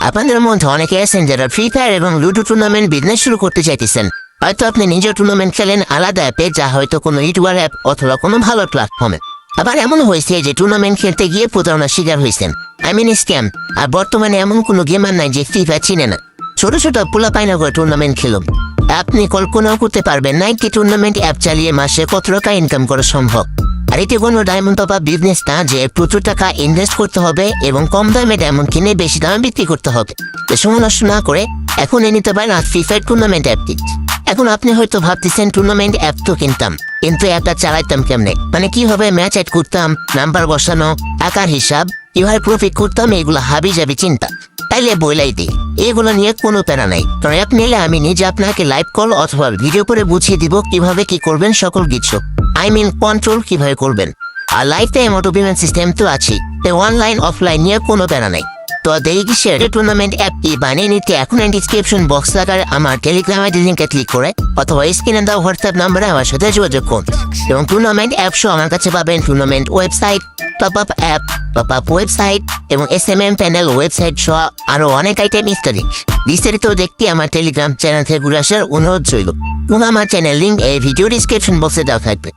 আপনাদের মধ্যে অনেকে আছেন যারা ফ্রি ফায়ার এবং লুডো টুর্নামেন্ট বিজনেস শুরু করতে চাইতেছেন। হয়তো আপনি নিজের টুর্নামেন্ট খেলেন আলাদা অ্যাপে, যা হয়তো কোনো ইউটিউবার অ্যাপ অথবা কোনো ভালো প্ল্যাটফর্মে। আবার এমন হয়েছে যে টুর্নামেন্ট খেলতে গিয়ে প্রতারণার শিকার হয়েছেন, স্ক্যাম। আর বর্তমানে এমন কোনো গেমার নাই যে ফ্রি ফায়ার চিনে না। ছোট ছোট পোলা পাইনা করে টুর্নামেন্ট খেলুন। আপনি কল্পনাও করতে পারবেন না একটি টুর্নামেন্ট অ্যাপ চালিয়ে মাসে কত টাকা ইনকাম করা সম্ভব। আর এটি কোনো ডায়মন্ড টপ আপ বিজনেস না যে প্রচুর টাকা ইনভেস্ট করতে হবে এবং কম দামে ডায়মন্ড কিনে বেশি দামে বিক্রি করতে হবে। সময় নষ্ট না করে এখন নিতে পারেন ফ্রি ফায়ার টুর্নামেন্ট অ্যাপটি। এখন আপনি হয়তো ভাবতেছেন টুর্নামেন্ট অ্যাপ তো কিনতাম, কিন্তু অ্যাপটা চালাইতাম কেমনে, কিভাবে ম্যাচ অ্যাড করতাম, নাম্বার বসানো, টাকার হিসাব, কিভাবে প্রফিট করতাম, এগুলো হাবি যাবি চিন্তা। তাইলে বইলাই দিই, এগুলো নিয়ে কোনো প্যারা নাই। কারণ অ্যাপ নিলে আমি নিজে আপনাকে লাইভ কল অথবা ভিডিও করে বুঝিয়ে দিব কিভাবে কি করবেন সকল কিছু। কন্ট্রোল কিভাবে করবেন। আর life time auto payment system তো আছেই, তাই অনলাইন অফলাইন নিয়ে কোনো প্যারা নাই। তো দেরি কি শেয়ার টুর্নামেন্ট অ্যাপটি বানিয়ে নিতে এখন ডিসক্রিপশন বক্স লাগার আমার টেলিগ্রাম আইডি লিঙ্কে ক্লিক করে অথবা স্ক্রিনে দেওয়া হোয়াটসঅ্যাপ নাম্বারে আমার সাথে যোগাযোগ করুন। এবং টুর্নামেন্ট অ্যাপ সহ আমার কাছে পাবেন tournament website, top up app, top up website এবং SMM প্যানেল ওয়েবসাইট সহ আরও অনেক আইটেম ইত্যাদি। বিস্তারিত দেখতে আমার টেলিগ্রাম চ্যানেল থেকে ঘুরে আসার অনুরোধ রইল। এবং আমার চ্যানেল লিঙ্ক এই ভিডিও ডিসক্রিপশন বক্সে দেওয়া থাকবে।